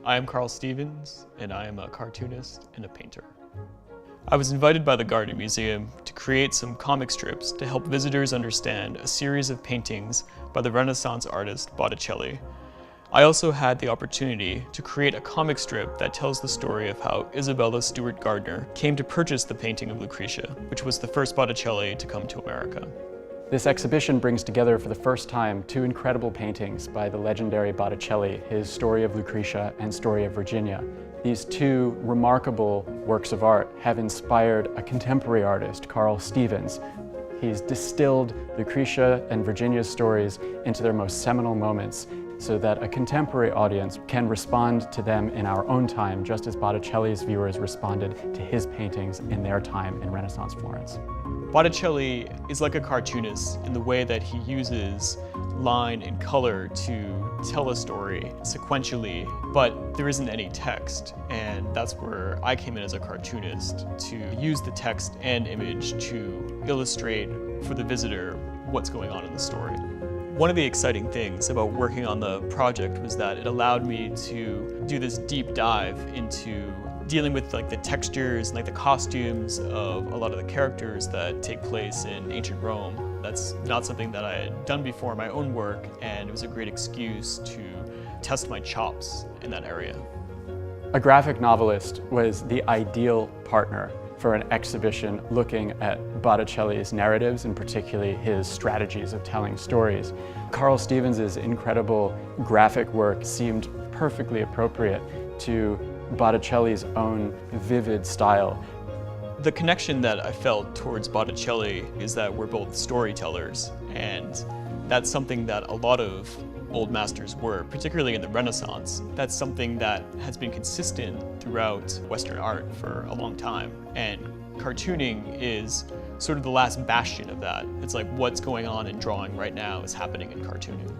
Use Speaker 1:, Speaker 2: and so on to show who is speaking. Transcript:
Speaker 1: I am Karl Stevens, and I am a cartoonist and a painter. I was invited by the Gardner Museum to create some comic strips to help visitors understand a series of paintings by the Renaissance artist Botticelli. I also had the opportunity to create a comic strip that tells the story of how Isabella Stewart Gardner came to purchase the painting of Lucretia, which was the first Botticelli to come to America.
Speaker 2: This exhibition brings together for the first time two incredible paintings by the legendary Botticelli, his Story of Lucretia and Story of Virginia. These two remarkable works of art have inspired a contemporary artist, Karl Stevens. He's distilled Lucretia and Virginia's stories into their most seminal moments so that a contemporary audience can respond to them in our own time, just as Botticelli's viewers responded to his paintings in their time in Renaissance Florence.
Speaker 1: Botticelli is like a cartoonist in the way that he uses line and color to tell a story sequentially, but there isn't any text, and that's where I came in as a cartoonist, to use the text and image to illustrate for the visitor what's going on in the story. One of the exciting things about working on the project was that it allowed me to do this deep dive into dealing with the textures and the costumes of a lot of the characters that take place in ancient Rome. That's not something that I had done before in my own work, and it was a great excuse to test my chops in that area.
Speaker 2: A graphic novelist was the ideal partner for an exhibition looking at Botticelli's narratives, and particularly his strategies of telling stories. Karl Stevens' incredible graphic work seemed perfectly appropriate to Botticelli's own vivid style.
Speaker 1: The connection that I felt towards Botticelli is that we're both storytellers, and that's something that a lot of old masters were, particularly in the Renaissance. That's something that has been consistent throughout Western art for a long time, and cartooning is sort of the last bastion of that. It's like what's going on in drawing right now is happening in cartooning.